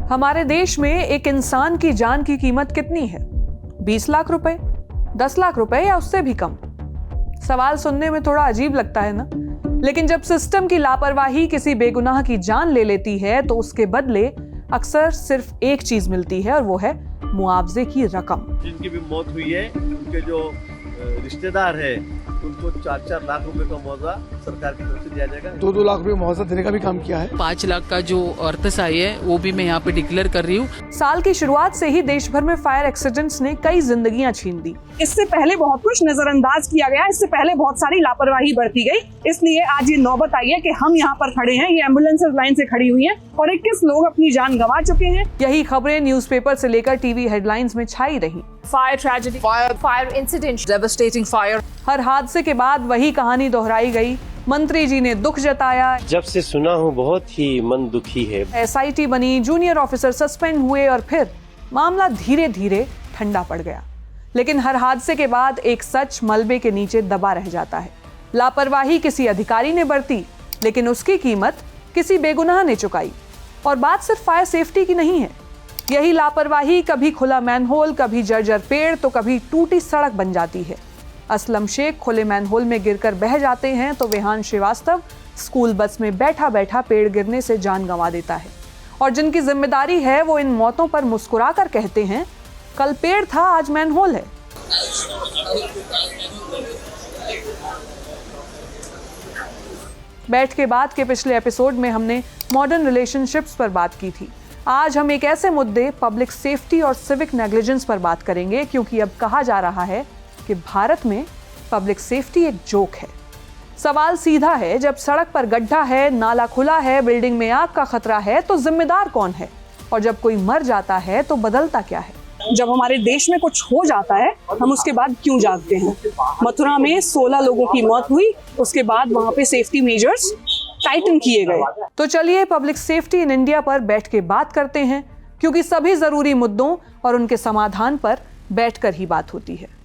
हमारे देश में एक इंसान की जान की कीमत कितनी है? 20 लाख रुपए, 10 लाख रुपए या उससे भी कम? सवाल सुनने में थोड़ा अजीब लगता है ना? लेकिन जब सिस्टम की लापरवाही किसी बेगुनाह की जान ले लेती है तो उसके बदले अक्सर सिर्फ एक चीज मिलती है और वो है मुआवजे की रकम। जिनकी भी मौत हुई है उनके जो रिश्तेदार है उनको 4-4 लाख रुपए का मुआवजा सरकार की तरफ से दिया जाएगा। 2-2 लाख रुपए मुआवजा देने का भी काम किया है। 5 लाख का जो अर्थसहाय है वो भी मैं यहाँ पे डिक्लेयर कर रही हूँ। साल की शुरुआत से ही देश भर में फायर एक्सीडेंट्स ने कई जिंदगियां छीन दी। इससे पहले बहुत कुछ नजरअंदाज किया गया, इससे पहले बहुत सारी लापरवाही बरती गई, इसलिए आज ये नौबत आई है कि हम यहाँ पर खड़े हैं। ये एम्बुलेंसेज लाइन से खड़ी हुई हैं और 21 लोग अपनी जान गंवा चुके हैं। यही खबरें न्यूज़पेपर से लेकर टीवी हेडलाइंस में छाई रही। Fire tragedy, fire incident, devastating fire. हर हादसे के बाद वही कहानी दोहराई गई। मंत्री जी ने दुख जताया, जब से सुना हूँ बहुत ही मन दुखी है। SIT बनी, जूनियर ऑफिसर सस्पेंड हुए और फिर मामला धीरे धीरे ठंडा पड़ गया। लेकिन हर हादसे के बाद एक सच मलबे के नीचे दबा रह जाता है। लापरवाही किसी अधिकारी ने बरती, लेकिन उसकी कीमत किसी बेगुनाह ने चुकाई। और बात सिर्फ फायर सेफ्टी की नहीं है। यही लापरवाही कभी खुला मैनहोल, कभी जर्जर पेड़ तो कभी टूटी सड़क बन जाती है। असलम शेख खुले मैनहोल में गिरकर बह जाते हैं तो विहान श्रीवास्तव स्कूल बस में बैठा बैठा पेड़ गिरने से जान गंवा देता है। और जिनकी जिम्मेदारी है वो इन मौतों पर मुस्कुराकर कहते हैं, कल पेड़ था आज मैनहोल है। बैठ के बाद के पिछले एपिसोड में हमने मॉडर्न रिलेशनशिप्स पर बात की थी। आज हम एक ऐसे मुद्दे पब्लिक सेफ्टी और सिविक नेग्लिजेंस पर बात करेंगे, क्योंकि अब कहा जा रहा है कि भारत में पब्लिक सेफ्टी एक जोक है। सवाल सीधा है, जब सड़क पर गड्ढा है, नाला खुला है, बिल्डिंग में आग का खतरा है तो जिम्मेदार कौन है? और जब कोई मर जाता है तो बदलता क्या है? जब हमारे देश में कुछ हो जाता है हम उसके बाद क्यों जागते हैं? मथुरा में 16 लोगों की मौत हुई, उसके बाद वहां पे सेफ्टी मेजर्स टाइटन किए गए। तो चलिए पब्लिक सेफ्टी इन इंडिया पर बैठ के बात करते हैं, क्योंकि सभी जरूरी मुद्दों और उनके समाधान पर बैठकर ही बात होती है।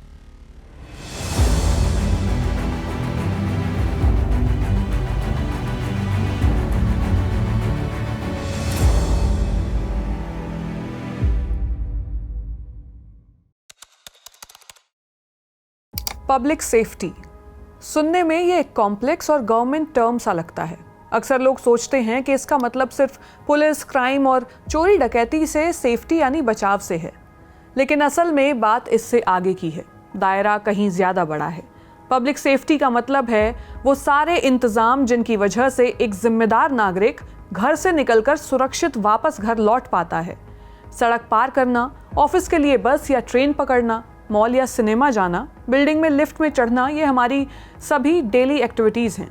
पब्लिक सेफ्टी सुनने में ये एक कॉम्प्लेक्स और गवर्नमेंट टर्म सा लगता है। अक्सर लोग सोचते हैं कि इसका मतलब सिर्फ पुलिस, क्राइम और चोरी डकैती से सेफ्टी यानी बचाव से है, लेकिन असल में बात इससे आगे की है। दायरा कहीं ज़्यादा बड़ा है। पब्लिक सेफ्टी का मतलब है वो सारे इंतज़ाम जिनकी वजह से एक जिम्मेदार नागरिक घर से निकलकर सुरक्षित वापस घर लौट पाता है। सड़क पार करना, ऑफिस के लिए बस या ट्रेन पकड़ना, मॉल या सिनेमा जाना, बिल्डिंग में लिफ्ट में चढ़ना, ये हमारी सभी डेली एक्टिविटीज़ हैं।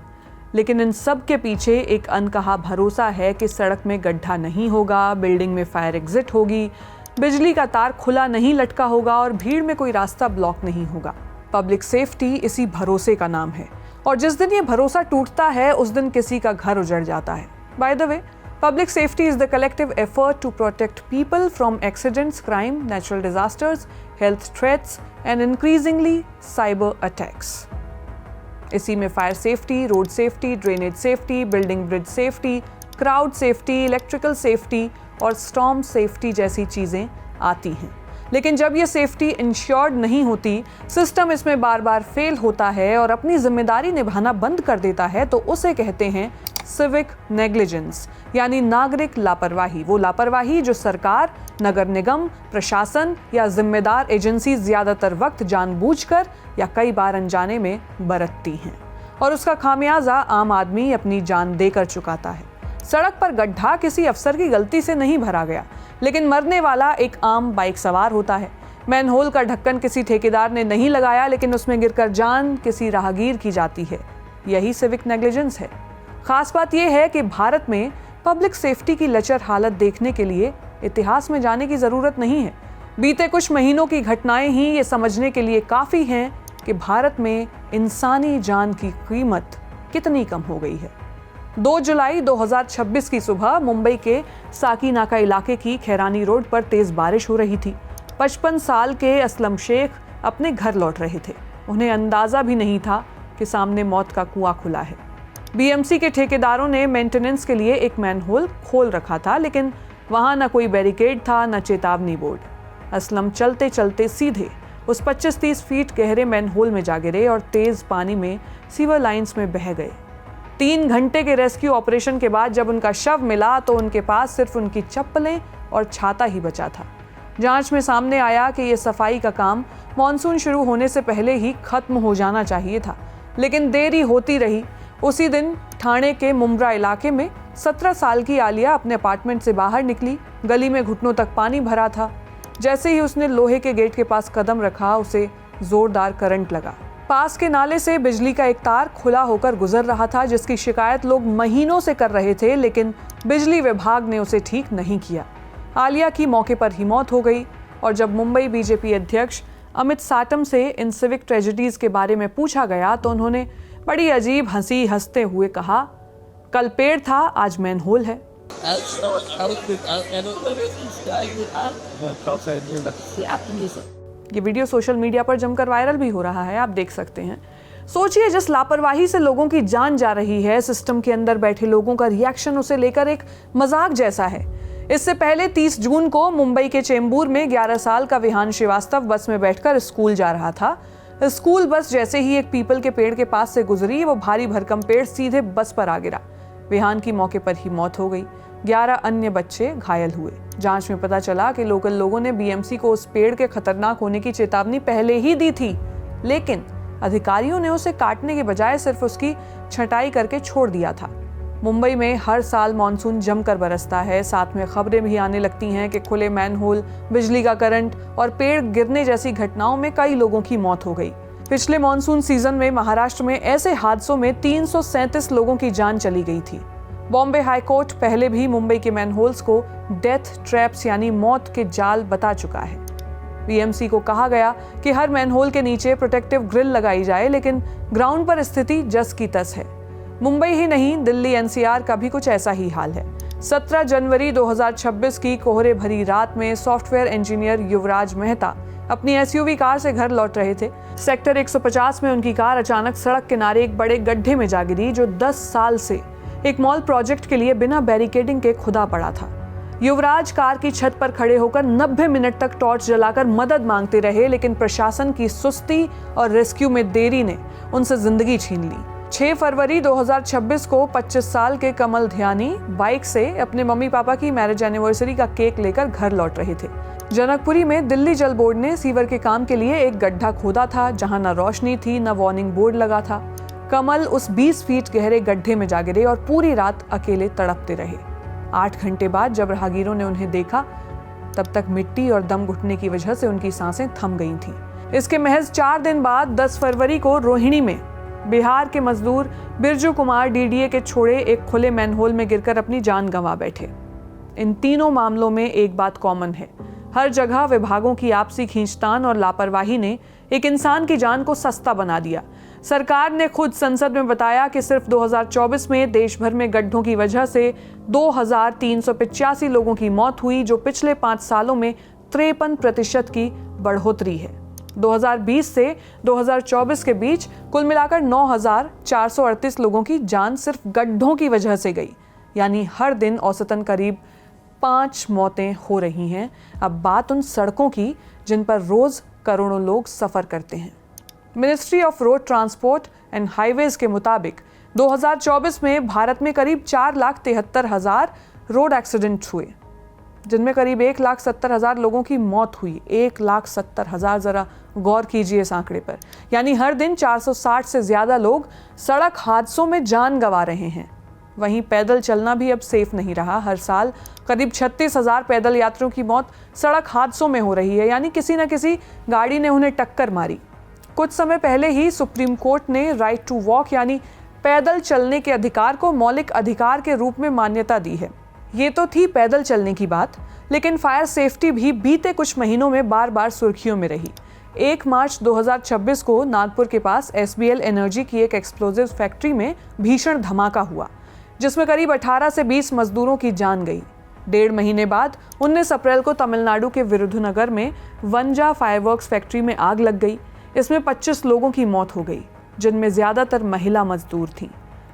लेकिन इन सब के पीछे एक अनकहा भरोसा है कि सड़क में गड्ढा नहीं होगा, बिल्डिंग में फायर एग्जिट होगी, बिजली का तार खुला नहीं लटका होगा और भीड़ में कोई रास्ता ब्लॉक नहीं होगा। पब्लिक सेफ्टी इसी भरोसे का नाम है। और जिस दिन ये भरोसा टूटता है उस दिन किसी का घर उजड़ जाता है। By the way, Public safety is the collective effort to protect people from accidents, crime, natural disasters, health threats, and increasingly cyber attacks. इसी में fire safety, road safety, drainage safety, building bridge safety, crowd safety, electrical safety और storm safety जैसी चीज़ें आती हैं। लेकिन जब ये सेफ्टी इंश्योर्ड नहीं होती, सिस्टम इसमें बार बार फेल होता है और अपनी जिम्मेदारी निभाना बंद कर देता है, तो उसे कहते हैं सिविक नेग्लिजेंस, यानी नागरिक लापरवाही। वो लापरवाही जो सरकार, नगर निगम, प्रशासन या जिम्मेदार एजेंसी ज़्यादातर वक्त जानबूझकर या कई बार अनजाने में बरतती हैं, और उसका खामियाजा आम आदमी अपनी जान देकर चुकाता है। सड़क पर गड्ढा किसी अफसर की गलती से नहीं भरा गया, लेकिन मरने वाला एक आम बाइक सवार होता है। मैनहोल का ढक्कन किसी ठेकेदार ने नहीं लगाया, लेकिन उसमें गिरकर जान किसी राहगीर की जाती है। यही सिविक नेग्लिजेंस है। खास बात यह है कि भारत में पब्लिक सेफ्टी की लचर हालत देखने के लिए इतिहास में जाने की ज़रूरत नहीं है। बीते कुछ महीनों की घटनाएं ही ये समझने के लिए काफ़ी हैं कि भारत में इंसानी जान की कीमत कितनी कम हो गई है। 2 जुलाई 2026 की सुबह मुंबई के साकीनाका इलाके की खैरानी रोड पर तेज़ बारिश हो रही थी। 55 साल के असलम शेख अपने घर लौट रहे थे। उन्हें अंदाज़ा भी नहीं था कि सामने मौत का कुआं खुला है। BMC के ठेकेदारों ने मेंटेनेंस के लिए एक मैनहोल खोल रखा था, लेकिन वहाँ न कोई बैरिकेड था, न चेतावनी बोर्ड। असलम चलते चलते सीधे उस 25-30 फीट गहरे मैनहोल में जा गिरे और तेज पानी में सीवर लाइंस में बह गए। 3 घंटे के रेस्क्यू ऑपरेशन के बाद जब उनका शव मिला तो उनके पास सिर्फ उनकी चप्पलें और छाता ही बचा था। जांच में सामने आया कि ये सफाई का काम मॉनसून शुरू होने से पहले ही खत्म हो जाना चाहिए था, लेकिन देरी होती रही। उसी दिन ठाणे के मुंब्रा इलाके में 17 साल की आलिया अपने अपार्टमेंट से बाहर निकली। गली में घुटनों तक पानी भरा था। जैसे ही उसने लोहे के गेट के पास कदम रखा, उसे जोरदार करंट लगा। पास के नाले से बिजली का एक तार खुला होकर गुजर रहा था, जिसकी शिकायत लोग महीनों से कर रहे थे, लेकिन बिजली विभाग ने उसे ठीक नहीं किया। आलिया की मौके पर ही मौत हो गई। और जब मुंबई बीजेपी अध्यक्ष अमित साटम से इन सिविक ट्रेजेडीज के बारे में पूछा गया तो उन्होंने बड़ी अजीब हंसी हंसते हुए कहा, कल पेड़ था, आज मैनहोल है। ये वीडियो सोशल मीडिया पर जमकर वायरल भी हो रहा है, आप देख सकते हैं। सोचिए, जिस लापरवाही से लोगों की जान जा रही है, सिस्टम के अंदर बैठे लोगों का रिएक्शन उसे लेकर एक मजाक जैसा है। इससे पहले 30 जून को मुंबई के चेंबूर में 11 साल का विहान श्रीवास्तव बस में बैठकर स्कूल जा रहा था। स्कूल बस जैसे ही एक पीपल के पेड़ के पास से गुजरी, वो भारी भरकम पेड़ सीधे बस पर आ गिरा। विहान की मौके पर ही मौत हो गई। 11 अन्य बच्चे घायल हुए। जांच में पता चला कि लोकल लोगों ने बीएमसी को उस पेड़ के खतरनाक होने की चेतावनी पहले ही दी थी, लेकिन अधिकारियों ने उसे काटने के बजाय सिर्फ उसकी छंटाई करके छोड़ दिया था। मुंबई में हर साल मानसून जमकर बरसता है। साथ में खबरें भी आने लगती हैं कि खुले मैनहोल, बिजली का करंट और पेड़ गिरने जैसी घटनाओं में कई लोगों की मौत हो गई। पिछले मानसून सीजन में महाराष्ट्र में ऐसे हादसों में 337 लोगों की जान चली गई थी। बॉम्बे हाई कोर्ट पहले भी मुंबई के मैनहोल्स को डेथ ट्रैप्स यानी मौत के जाल बता चुका है। बीएमसी को कहा गया कि हर मैनहोल के नीचे प्रोटेक्टिव ग्रिल लगाई जाए, लेकिन ग्राउंड पर स्थिति जस की तस है। मुंबई ही नहीं, दिल्ली एनसीआर का भी कुछ ऐसा ही हाल है। 17 जनवरी 2026 की कोहरे भरी रात में सॉफ्टवेयर इंजीनियर युवराज मेहता अपनी एसयूवी कार से घर लौट रहे थे। सेक्टर 150 में उनकी कार अचानक सड़क किनारे एक बड़े गड्ढे में जा गिरी, जो 10 साल से एक मॉल प्रोजेक्ट के लिए बिना बैरिकेडिंग के खुदा पड़ा था। युवराज कार की छत पर खड़े होकर 90 मिनट तक टॉर्च जलाकर मदद मांगते रहे, लेकिन प्रशासन की सुस्ती और रेस्क्यू में देरी ने उनसे जिंदगी छीन ली। 6 फरवरी 2026 को 25 साल के कमल ध्यानी बाइक से अपने मम्मी पापा की मैरिज एनिवर्सरी का केक लेकर घर लौट रहे थे। जनकपुरी में दिल्ली जल बोर्ड ने सीवर के काम के लिए एक गड्ढा खोदा था, जहां न रोशनी थी न वार्निंग बोर्ड लगा था। कमल उस 20 फीट गहरे गड्ढे में जा गिरे और पूरी रात अकेले तड़पते रहे। 8 घंटे बाद जब राहगीरों ने उन्हें देखा, तब तक मिट्टी और दम घुटने की वजह से उनकी सांसें थम गई थीं। इसके महज 4 दिन बाद 10 फरवरी को रोहिणी में बिहार के मजदूर बिरजू कुमार डीडीए के छोड़े एक खुले मैनहोल में गिरकर अपनी जान गंवा बैठे। इन तीनों मामलों में एक बात कॉमन है, हर जगह विभागों की आपसी खींचतान और लापरवाही ने एक इंसान की जान को सस्ता बना दिया। सरकार ने खुद संसद में बताया कि सिर्फ 2024 में देश भर में गड्ढों की वजह से 2385 लोगों की मौत हुई, जो पिछले 5 सालों में 53% की बढ़ोतरी है। 2020 से 2024 के बीच कुल मिलाकर 9438 लोगों की जान सिर्फ गड्ढों की वजह से गई, यानी हर दिन औसतन करीब 5 मौतें हो रही हैं। अब बात उन सड़कों की जिन पर रोज करोड़ों लोग सफर करते हैं। Ministry of road transport and highways के मुताबिक 2024 में भारत में करीब 4,73,000 रोड एक्सीडेंट हुए, जिनमें करीब 1,70,000 लोगों की मौत हुई। 1,70,000, जरा गौर कीजिए इस आंकड़े पर, यानी हर दिन 460 से ज्यादा लोग सड़क हादसों में जान गंवा रहे हैं। वहीं पैदल चलना भी अब सेफ नहीं रहा। हर साल करीब 36,000 पैदल यात्रियों की मौत सड़क हादसों में हो रही है, यानी किसी न किसी गाड़ी ने उन्हें टक्कर मारी। कुछ समय पहले ही सुप्रीम कोर्ट ने राइट टू वॉक यानी पैदल चलने के अधिकार को मौलिक अधिकार के रूप में मान्यता दी है। ये तो थी पैदल चलने की बात, लेकिन फायर सेफ्टी भी बीते कुछ महीनों में बार बार सुर्खियों में रही। 1 मार्च 2026 को नागपुर के पास SBL एनर्जी की एक एक्सप्लोजिव फैक्ट्री में भीषण धमाका हुआ, जिसमें करीब 18 से 20 मजदूरों की जान गई। 1.5 महीने बाद 19 अप्रैल को तमिलनाडु के विरुधुनगर में वंजा फायरवर्क्स फैक्ट्री में आग लग गई। इसमें 25 लोगों की मौत हो गई, जिनमें ज्यादातर महिला मजदूर थीं।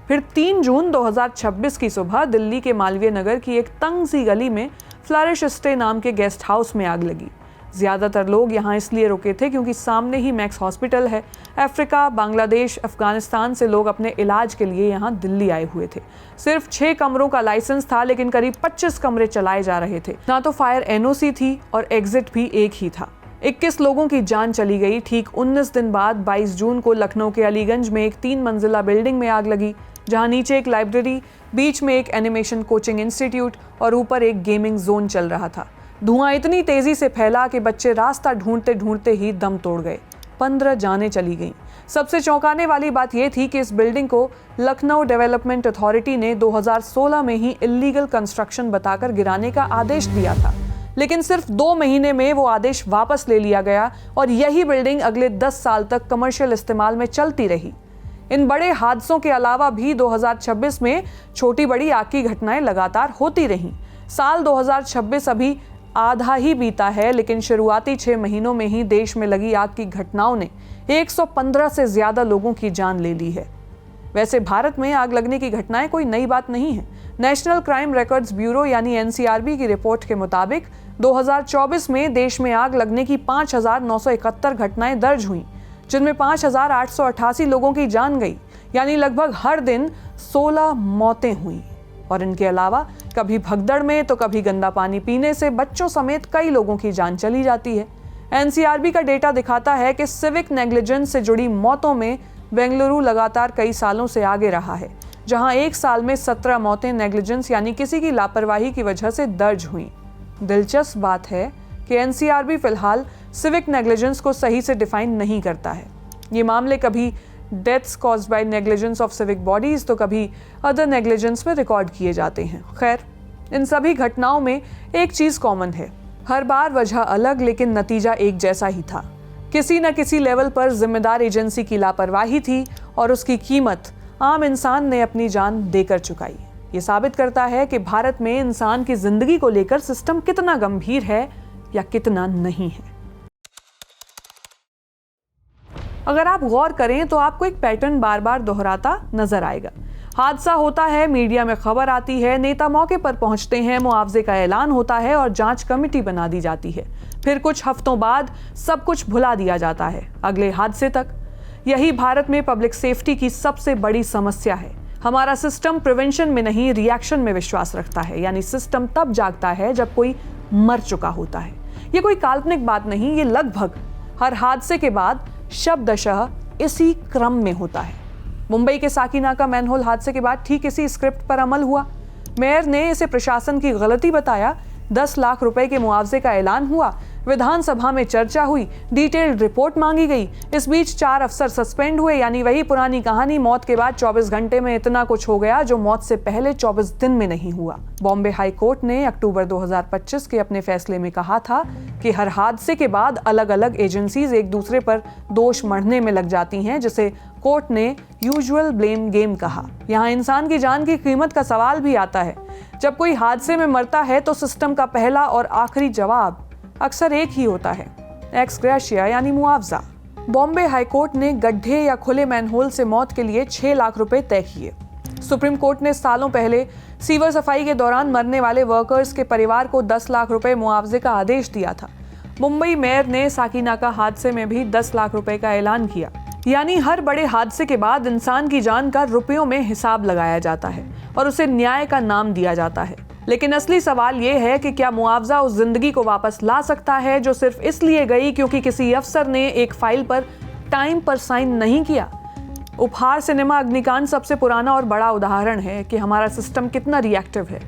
फिर 3 जून 2026 की सुबह दिल्ली के मालवीय नगर की एक तंग सी गली में फ्लरिश स्टे नाम के गेस्ट हाउस में आग लगी। ज़्यादातर लोग यहाँ इसलिए रुके थे क्योंकि सामने ही मैक्स हॉस्पिटल है। अफ्रीका, बांग्लादेश, अफगानिस्तान से लोग अपने इलाज के लिए यहाँ दिल्ली आए हुए थे। सिर्फ 6 कमरों का लाइसेंस था, लेकिन करीब 25 कमरे चलाए जा रहे थे। ना तो फायर एनओसी थी और एग्जिट भी एक ही था। 21 लोगों की जान चली गई। ठीक 19 दिन बाद 22 जून को लखनऊ के अलीगंज में एक 3 मंजिला बिल्डिंग में आग लगी, जहां नीचे एक लाइब्रेरी, बीच में एक एनिमेशन कोचिंग इंस्टीट्यूट और ऊपर एक गेमिंग जोन चल रहा था। धुआं इतनी तेजी से फैला कि बच्चे रास्ता ढूंढते ढूंढते ही दम तोड़ गए। 15 जानें चली गईं। सबसे चौंकाने वाली बात यह थी कि इस बिल्डिंग को लखनऊ डेवलपमेंट अथॉरिटी ने 2016 में ही इल्लीगल कंस्ट्रक्शन बताकर गिराने का आदेश दिया था, लेकिन सिर्फ 2 महीने में वो आदेश वापस ले लिया गया और यही बिल्डिंग अगले 10 साल तक कमर्शियल इस्तेमाल में चलती रही। इन बड़े हादसों के अलावा भी 2026 में छोटी बड़ी आग की घटनाएं लगातार होती रहीं। साल 2026 अभी आधा ही बीता है, लेकिन शुरुआती 6 महीनों में ही देश में लगी आग की घटनाओं ने 115 से ज्यादा लोगों की जान ले ली है। वैसे भारत में आग लगने की घटनाएं कोई नई बात नहीं है। नेशनल क्राइम रिकॉर्ड्स ब्यूरो यानी एनसीआरबी की रिपोर्ट के मुताबिक 2024 में देश में आग लगने की 5,971 घटनाएं दर्ज हुई, जिनमें 5,888 लोगों की जान गई, यानी लगभग हर दिन 16 मौतें हुई। और इनके अलावा कभी भगदड़ में तो कभी गंदा पानी पीने से बच्चों समेत कई लोगों की जान चली जाती है। एनसीआरबी का डेटा दिखाता है कि सिविक नेग्लिजेंस से जुड़ी मौतों में बेंगलुरु लगातार कई सालों से आगे रहा है, जहां एक साल में 17 मौतें नेग्लिजेंस यानी किसी की लापरवाही की वजह से दर्ज हुई। दिलचस्प बात है कि एनसीआरबी फिलहाल सिविक नेग्लिजेंस को सही से डिफाइन नहीं करता है। ये मामले कभी deaths caused by negligence of civic bodies तो कभी अदर नेग्लिजेंस में रिकॉर्ड किए जाते हैं। खैर, इन सभी घटनाओं में एक चीज कॉमन है, हर बार वजह अलग लेकिन नतीजा एक जैसा ही था। किसी न किसी लेवल पर जिम्मेदार एजेंसी की लापरवाही थी और उसकी कीमत आम इंसान ने अपनी जान देकर चुकाई। ये साबित करता है कि भारत में इंसान की जिंदगी को लेकर सिस्टम कितना गंभीर है या कितना नहीं है। अगर आप गौर करें तो आपको एक पैटर्न बार बार दोहराता नजर आएगा। हादसा होता है, मीडिया में खबर आती है, नेता मौके पर पहुंचते हैं, मुआवजे का ऐलान होता है और जांच कमेटी बना दी जाती है। फिर कुछ हफ्तों बाद सब कुछ भुला दिया जाता है, अगले हादसे तक। यही भारत में पब्लिक सेफ्टी की सबसे बड़ी समस्या है। हमारा सिस्टम प्रिवेंशन में नहीं, रिएक्शन में विश्वास रखता है, यानी सिस्टम तब जागता है जब कोई मर चुका होता है। ये कोई काल्पनिक बात नहीं, ये लगभग हर हादसे के बाद शब्दशः इसी क्रम में होता है। मुंबई के साकीनाका मैनहोल हादसे के बाद ठीक इसी स्क्रिप्ट पर अमल हुआ। मेयर ने इसे प्रशासन की गलती बताया, 10 लाख रुपए के मुआवजे का ऐलान हुआ, विधानसभा में चर्चा हुई, डिटेल्ड रिपोर्ट मांगी गई। इस बीच 4 अफसर सस्पेंड हुए, यानी वही पुरानी कहानी, मौत के बाद 24 घंटे में इतना कुछ हो गया जो मौत से पहले 24 दिन में नहीं हुआ। बॉम्बे हाई कोर्ट ने अक्टूबर 2025 के अपने फैसले में कहा था कि हर हादसे के बाद अलग अलग एजेंसीज एक दूसरे पर दोष मढ़ने में लग जाती हैं, जिसे कोर्ट ने यूजुअल ब्लेम गेम कहा। यहाँ इंसान की जान की कीमत का सवाल भी आता है। जब कोई हादसे में मरता है तो सिस्टम का पहला और आखिरी जवाब अक्सर एक ही होता है, एक्स ग्रेशिया यानी मुआवजा। बॉम्बे हाईकोर्ट ने गड्ढे या खुले मैनहोल से मौत के लिए 6 लाख रुपए तय किए। सुप्रीम कोर्ट ने सालों पहले सीवर सफाई के दौरान मरने वाले वर्कर्स के परिवार को 10 लाख रुपए मुआवजे का आदेश दिया था। मुंबई मेयर ने साकीनाका हादसे में भी 10 लाख रुपए का ऐलान किया। यानी हर बड़े हादसे के बाद इंसान की जान का रुपयों में हिसाब लगाया जाता है और उसे न्याय का नाम दिया जाता है। लेकिन असली सवाल ये है कि क्या मुआवजा उस जिंदगी को वापस ला सकता है जो सिर्फ इसलिए गई क्योंकि किसी अफसर ने एक फाइल पर टाइम पर साइन नहीं किया। उपहार सिनेमा अग्निकांड सबसे पुराना और बड़ा उदाहरण है कि हमारा सिस्टम कितना रिएक्टिव है।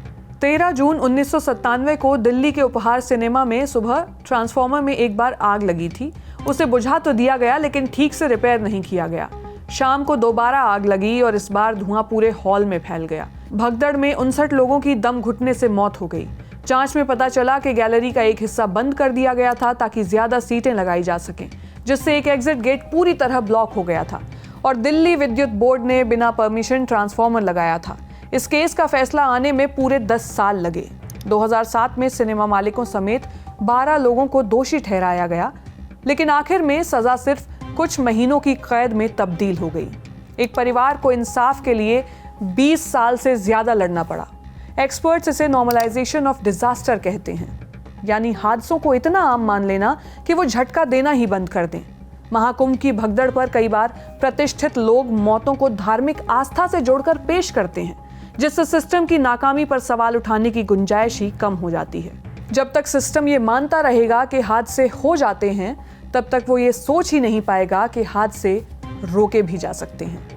13 जून 1997 को दिल्ली के उपहार सिनेमा में सुबह ट्रांसफार्मर में एक बार आग लगी थी। उसे बुझा तो दिया गया लेकिन ठीक से रिपेयर नहीं किया गया। शाम को दोबारा आग लगी और इस बार धुआं पूरे हॉल में फैल गया। भगदड़ में 59 लोगों की दम घुटने से मौत हो गई। जांच में पता चला कि गैलरी का एक हिस्सा बंद कर दिया गया था ताकि ज्यादा सीटें लगाई जा सकें, जिससे एक एग्जिट गेट पूरी तरह ब्लॉक हो गया था और दिल्ली विद्युत बोर्ड ने बिना परमिशन ट्रांसफार्मर लगाया था। इस केस का फैसला आने में पूरे 10 साल लगे। 2007 में सिनेमा मालिकों समेत 12 लोगों को दोषी ठहराया गया, लेकिन आखिर में सजा सिर्फ कुछ महीनों की कैद में तब्दील हो गई। एक परिवार को इंसाफ के लिए 20 साल से ज्यादा लड़ना पड़ा। एक्सपर्ट्स इसे नॉर्मलाइजेशन ऑफ डिजास्टर कहते हैं, यानी हादसों को इतना आम मान लेना कि वो झटका देना ही बंद कर दें। महाकुंभ की भगदड़ पर कई बार प्रतिष्ठित लोग मौतों को धार्मिक आस्था से जोड़कर पेश करते हैं, जिससे सिस्टम की नाकामी पर सवाल उठाने की गुंजाइश ही कम हो जाती है। जब तक सिस्टम ये मानता रहेगा कि हादसे हो जाते हैं, तब तक वो ये सोच ही नहीं पाएगा कि हादसे रोके भी जा सकते हैं।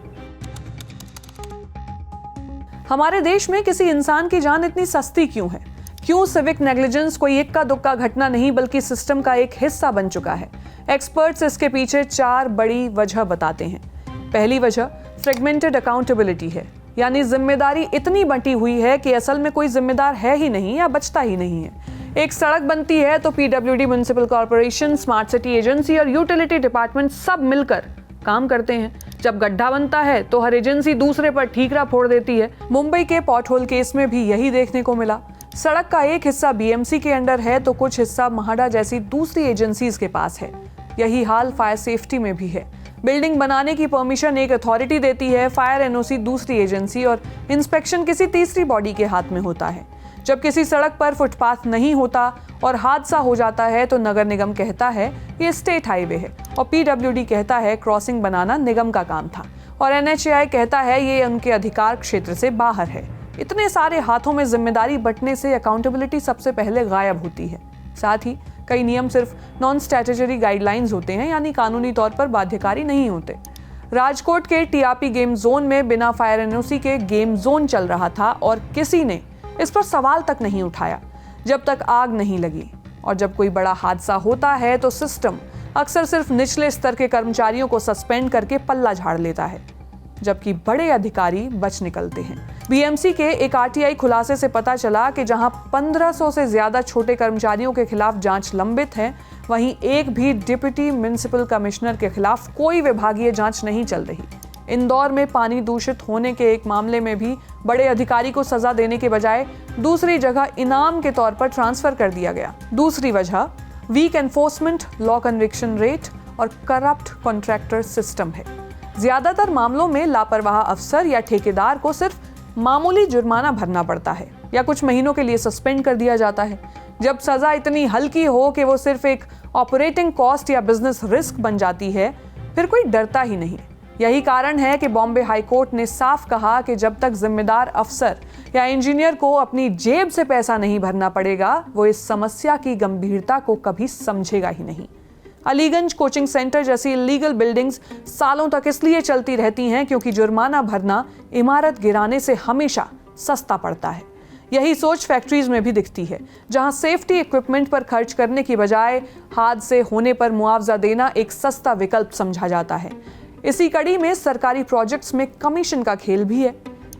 हमारे देश में किसी इंसान की जान इतनी सस्ती क्यों है? क्यों सिविक नेग्लिजेंस कोई इक्का दुक्का घटना नहीं बल्कि सिस्टम का एक हिस्सा बन चुका है? एक्सपर्ट्स इसके पीछे 4 बड़ी वजह बताते हैं। पहली वजह फ्रेगमेंटेड अकाउंटेबिलिटी है, यानी जिम्मेदारी इतनी बंटी हुई है कि असल में कोई जिम्मेदार है ही नहीं या बचता ही नहीं है। एक सड़क बनती है तो PWD, municipal corporation, smart city agency और यूटिलिटी डिपार्टमेंट सब मिलकर काम करते हैं। जब गड्ढा बनता है तो हर एजेंसी दूसरे पर ठीकरा फोड़ देती है। मुंबई के पॉटहोल केस में भी यही देखने को मिला। सड़क का एक हिस्सा बीएमसी के अंडर है तो कुछ हिस्सा महाडा जैसी दूसरी एजेंसीज के पास है। यही हाल फायर सेफ्टी में भी है। बिल्डिंग बनाने की परमिशन एक अथॉरिटी देती है, फायर एनओसी दूसरी एजेंसी और इंस्पेक्शन किसी तीसरी बॉडी के हाथ में होता है। जब किसी सड़क पर फुटपाथ नहीं होता और हादसा हो जाता है तो नगर निगम कहता है ये स्टेट हाईवे है और पीडब्ल्यूडी कहता है क्रॉसिंग बनाना निगम का काम था और एनएचएआई कहता है ये उनके अधिकार क्षेत्र से बाहर है। इतने सारे हाथों में जिम्मेदारी बंटने से अकाउंटेबिलिटी सबसे पहले गायब होती है। साथ ही कई नियम सिर्फ नॉन स्टैट्यूटरी गाइडलाइंस होते हैं, यानी कानूनी तौर पर बाध्यकारी नहीं होते। राजकोट के टीआरपी गेम जोन में बिना फायर एनओसी के गेम जोन चल रहा था और किसी ने इस पर सवाल तक नहीं उठाया जब तक आग नहीं लगी। और जब कोई बड़ा हादसा होता है तो सिस्टम अक्सर सिर्फ निचले स्तर के कर्मचारियों को सस्पेंड करके पल्ला झाड़ लेता है, जबकि बड़े अधिकारी बच निकलते हैं। बीएमसी के एक आरटीआई खुलासे से पता चला कि जहां 1500 से ज्यादा छोटे कर्मचारियों के खिलाफ जांच लंबित है, वहीं एक भी डिप्टी म्युनिसिपल कमिश्नर के खिलाफ कोई विभागीय जांच नहीं चल रही। इंदौर में पानी दूषित होने के एक मामले में भी बड़े अधिकारी को सजा देने के बजाय दूसरी जगह इनाम के तौर पर ट्रांसफर कर दिया गया। दूसरी वजह weak enforcement, law conviction rate और करप्ट कॉन्ट्रैक्टर सिस्टम है। ज्यादातर मामलों में लापरवाह अफसर या ठेकेदार को सिर्फ मामूली जुर्माना भरना पड़ता है या कुछ महीनों के लिए सस्पेंड कर दिया जाता है। जब सजा इतनी हल्की हो कि वो सिर्फ एक ऑपरेटिंग कॉस्ट या बिजनेस रिस्क बन जाती है, फिर कोई डरता ही नहीं। यही कारण है कि बॉम्बे हाई कोर्ट ने साफ कहा कि जब तक जिम्मेदार अफसर या इंजीनियर को अपनी जेब से पैसा नहीं भरना पड़ेगा, वो इस समस्या की गंभीरता को कभी समझेगा ही नहीं। अलीगंज कोचिंग सेंटर जैसी इलीगल बिल्डिंग्स सालों तक इसलिए चलती रहती हैं क्योंकि जुर्माना भरना इमारत गिराने से हमेशा सस्ता पड़ता है। यही सोच फैक्ट्रीज में भी दिखती है, जहां सेफ्टी इक्विपमेंट पर खर्च करने की बजाय हादसे होने पर मुआवजा देना एक सस्ता विकल्प समझा जाता है। इसी कड़ी में सरकारी प्रोजेक्ट्स में कमीशन का खेल भी है।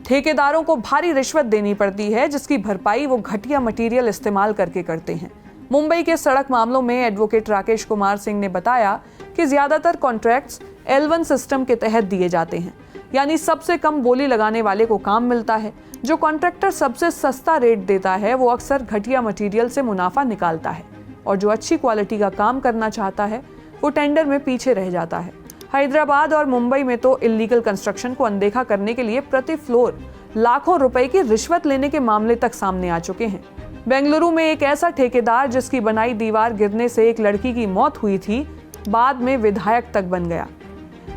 ठेकेदारों को भारी रिश्वत देनी पड़ती है, जिसकी भरपाई वो घटिया मटेरियल इस्तेमाल करके करते हैं। मुंबई के सड़क मामलों में एडवोकेट राकेश कुमार सिंह ने बताया कि ज्यादातर कॉन्ट्रैक्ट्स L1 सिस्टम के तहत दिए जाते हैं, यानी सबसे कम बोली लगाने वाले को काम मिलता है। जो कॉन्ट्रैक्टर सबसे सस्ता रेट देता है वो अक्सर घटिया मटेरियल से मुनाफा निकालता है और जो अच्छी क्वालिटी का काम करना चाहता है वो टेंडर में पीछे रह जाता है। हैदराबाद और मुंबई में तो इल्लीगल कंस्ट्रक्शन को अनदेखा करने के लिए प्रति फ्लोर लाखों रुपए की रिश्वत लेने के मामले तक सामने आ चुके हैं। बेंगलुरु में एक ऐसा ठेकेदार जिसकी बनाई दीवार गिरने से एक लड़की की मौत हुई थी, बाद में विधायक तक बन गया।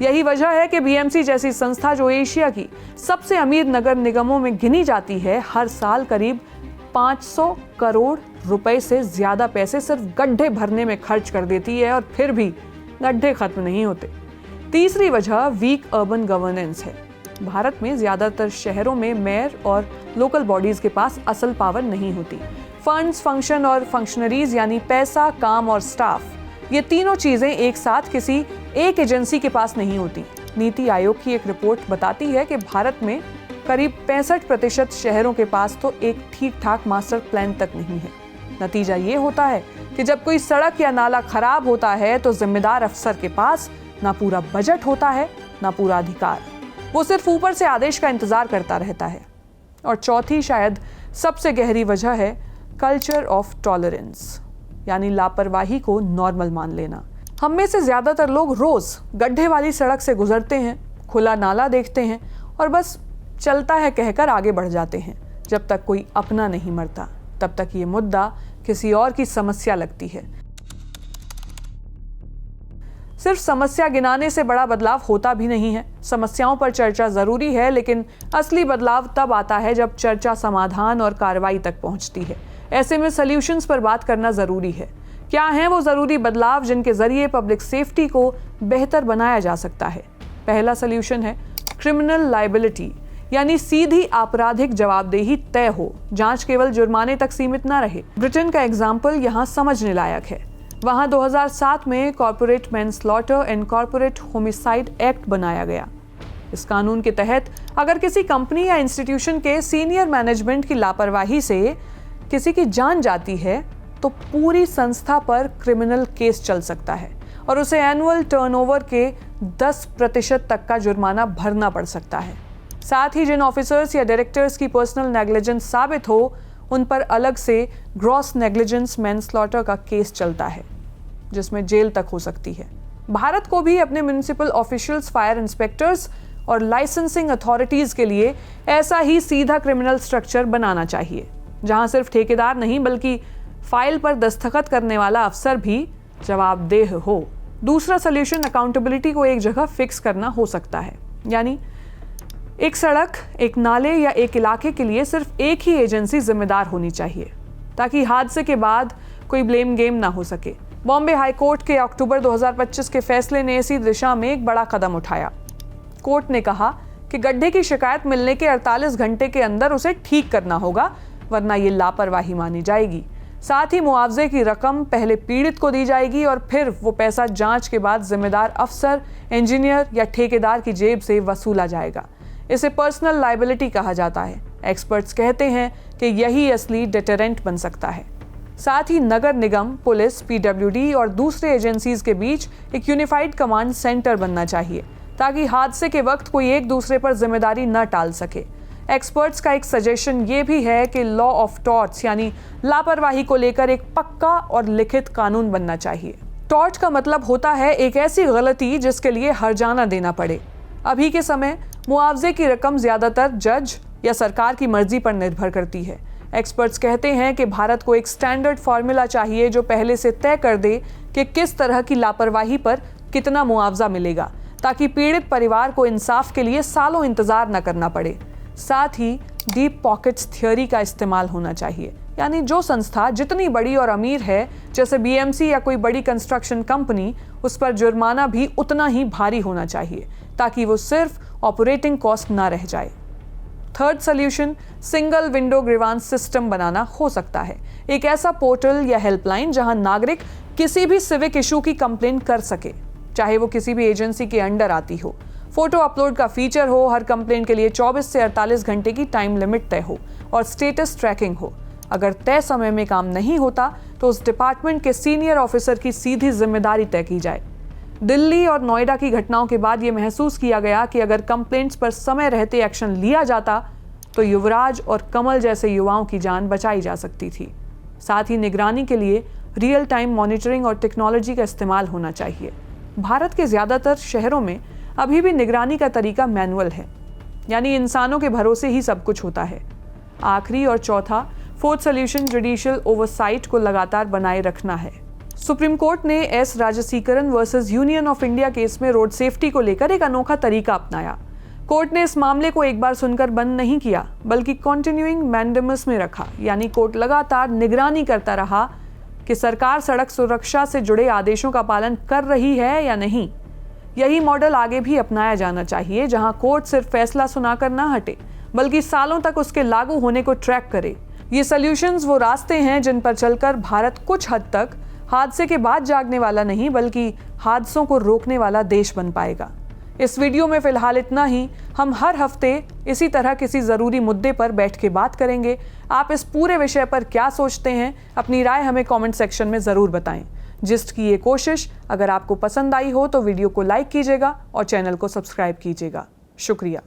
यही वजह है कि बीएमसी जैसी संस्था जो एशिया की सबसे अमीर नगर निगमों में गिनी जाती है, हर साल करीब 500 करोड़ रुपए से ज्यादा पैसे सिर्फ गड्ढे भरने में खर्च कर देती है और फिर भी गड्ढे खत्म नहीं होते। तीसरी वजह वीक अर्बन गवर्नेंस है। भारत में ज्यादातर शहरों में मेयर और लोकल बॉडीज के पास असल पावर नहीं होती। फंड्स, फंक्शन और फंक्शनरीज यानी पैसा, काम और स्टाफ, ये तीनों चीजें एक साथ किसी एक एजेंसी के पास नहीं होती। नीति आयोग की एक रिपोर्ट बताती है कि भारत में करीब 65% शहरों के पास तो एक ठीक ठाक मास्टर प्लान तक नहीं है। नतीजा ये होता है कि जब कोई सड़क या नाला खराब होता है तो जिम्मेदार अफसर के पास ना पूरा बजट होता है ना पूरा अधिकार। वो सिर्फ ऊपर से आदेश का इंतजार करता रहता है। और चौथी, शायद सबसे गहरी वजह है कल्चर ऑफ टॉलरेंस, यानी लापरवाही को नॉर्मल मान लेना। हम में से ज्यादातर लोग रोज गड्ढे वाली सड़क से गुजरते हैं, खुला नाला देखते हैं और बस चलता है कहकर आगे बढ़ जाते हैं। जब तक कोई अपना नहीं मरता तब तक ये मुद्दा किसी और की समस्या लगती है। सिर्फ समस्या गिनाने से बड़ा बदलाव होता भी नहीं है। समस्याओं पर चर्चा जरूरी है, लेकिन असली बदलाव तब आता है जब चर्चा समाधान और कार्रवाई तक पहुंचती है। ऐसे में सॉल्यूशंस पर बात करना जरूरी है। क्या हैं वो जरूरी बदलाव जिनके जरिए पब्लिक सेफ्टी को बेहतर बनाया जा सकता है? पहला सॉल्यूशन है क्रिमिनल लायबिलिटी, यानी सीधी आपराधिक जवाबदेही तय हो, जांच केवल जुर्माने तक सीमित न रहे। ब्रिटेन का एग्जाम्पल यहाँ समझने लायक है। वहां 2007 में corporate manslaughter and corporate homicide act बनाया गया। इस कानून के तहत अगर किसी कंपनी या इंस्टीट्यूशन के सीनियर मैनेजमेंट की लापरवाही से किसी की जान जाती है तो पूरी संस्था पर क्रिमिनल केस चल सकता है और उसे एनुअल टर्नओवर के 10% तक का जुर्माना भरना पड़ सकता है। साथ ही जिन ऑफिसर्स या डायरेक्टर्स की पर्सनल नेग्लिजेंस साबित हो उन पर अलग से ग्रॉस नेग्लिजेंस मैनस्लॉटर का केस चलता है, जिसमें जेल तक हो सकती है। भारत को भी अपने म्युनिसिपल ऑफिशियल्स, फायर इंस्पेक्टर्स और लाइसेंसिंग अथॉरिटीज के लिए ऐसा ही सीधा क्रिमिनल स्ट्रक्चर बनाना चाहिए, जहां सिर्फ ठेकेदार नहीं बल्कि फाइल पर दस्तखत करने वाला अफसर भी जवाबदेह हो। दूसरा सॉल्यूशन अकाउंटेबिलिटी को एक जगह फिक्स करना हो सकता है, यानी एक सड़क, एक नाले या एक इलाके के लिए सिर्फ एक ही एजेंसी जिम्मेदार होनी चाहिए, ताकि हादसे के बाद कोई ब्लेम गेम ना हो सके। बॉम्बे हाई कोर्ट के अक्टूबर 2025 के फैसले ने इसी दिशा में एक बड़ा कदम उठाया। कोर्ट ने कहा कि गड्ढे की शिकायत मिलने के 48 घंटे के अंदर उसे ठीक करना होगा, वरना ये लापरवाही मानी जाएगी। साथ ही मुआवजे की रकम पहले पीड़ित को दी जाएगी और फिर वो पैसा जांच के बाद जिम्मेदार अफसर, इंजीनियर या ठेकेदार की जेब से वसूला जाएगा। इसे पर्सनल लायबिलिटी कहा जाता है। एक्सपर्ट्स कहते हैं कि यही असली डिटरेंट बन सकता है। साथ ही नगर निगम, पुलिस, पीडब्ल्यूडी और दूसरे एजेंसीज के बीच एक यूनिफाइड कमांड सेंटर बनना चाहिए, ताकि हादसे के वक्त कोई एक दूसरे पर जिम्मेदारी न टाल सके। एक्सपर्ट्स का एक सजेशन ये भी है कि लॉ ऑफ टॉर्ट्स यानी लापरवाही को लेकर एक पक्का और लिखित कानून बनना चाहिए। टॉर्ट का मतलब होता है एक ऐसी गलती जिसके लिए हर्जाना देना पड़े। अभी के समय मुआवजे की रकम ज्यादातर जज या सरकार की मर्जी पर निर्भर करती है। एक्सपर्ट्स कहते हैं कि भारत को एक स्टैंडर्ड फॉर्मूला चाहिए जो पहले से तय कर दे कि किस तरह की लापरवाही पर कितना मुआवजा मिलेगा, ताकि पीड़ित परिवार को इंसाफ के लिए सालों इंतजार न करना पड़े। साथ ही डीप पॉकेट्स थ्योरी का इस्तेमाल होना चाहिए, यानी जो संस्था जितनी बड़ी और अमीर है, जैसे बीएमसी या कोई बड़ी कंस्ट्रक्शन कंपनी, उस पर जुर्माना भी उतना ही भारी होना चाहिए, ताकि वो सिर्फ ऑपरेटिंग कॉस्ट ना रह जाए। Third solution single window grievance system बनाना हो सकता है। एक ऐसा पोर्टल या हेल्पलाइन जहां नागरिक किसी भी सिविक इशू की कंप्लेंट कर सके, चाहे वो किसी भी एजेंसी के अंडर आती हो। फोटो अपलोड का फीचर हो, हर कंप्लेंट के लिए 24 से 48 घंटे की टाइम लिमिट तय हो और स्टेटस ट्रैकिंग हो। अगर तय समय में काम नहीं होता तो उस डिपार्टमेंट के सीनियर ऑफिसर की सीधी जिम्मेदारी तय की जाए। दिल्ली और नोएडा की घटनाओं के बाद ये महसूस किया गया कि अगर कंप्लेंट्स पर समय रहते एक्शन लिया जाता तो युवराज और कमल जैसे युवाओं की जान बचाई जा सकती थी। साथ ही निगरानी के लिए रियल टाइम मॉनिटरिंग और टेक्नोलॉजी का इस्तेमाल होना चाहिए। भारत के ज़्यादातर शहरों में अभी भी निगरानी का तरीका मैनुअल है, यानी इंसानों के भरोसे ही सब कुछ होता है। आखिरी और चौथा, फोर्थ सॉल्यूशन जुडिशियल ओवरसाइट को लगातार बनाए रखना है। सुप्रीम कोर्ट ने S Rajaseekaran versus union of India case में रोड सेफ्टी को लेकर एक अनोखा तरीका अपनाया। कोर्ट ने इस मामले को एक बार सुनकर बंद नहीं किया, बल्कि कॉन्टिन्यूइंग मैंडेमस में रखा, यानी कोर्ट लगातार निगरानी करता रहा कि सरकार सड़क सुरक्षा से जुड़े आदेशों का पालन कर रही है या नहीं। यही मॉडल आगे भी अपनाया जाना चाहिए, जहां कोर्ट सिर्फ फैसला सुनाकर ना हटे, बल्कि सालों तक उसके लागू होने को ट्रैक करे। ये सॉल्यूशंस वो रास्ते हैं जिन पर चलकर भारत कुछ हद तक हादसे के बाद जागने वाला नहीं, बल्कि हादसों को रोकने वाला देश बन पाएगा। इस वीडियो में फिलहाल इतना ही। हम हर हफ्ते इसी तरह किसी ज़रूरी मुद्दे पर बैठ के बात करेंगे। आप इस पूरे विषय पर क्या सोचते हैं? अपनी राय हमें कमेंट सेक्शन में ज़रूर बताएं। जिस्ट की ये कोशिश अगर आपको पसंद आई हो तो वीडियो को लाइक कीजिएगा और चैनल को सब्सक्राइब कीजिएगा। शुक्रिया।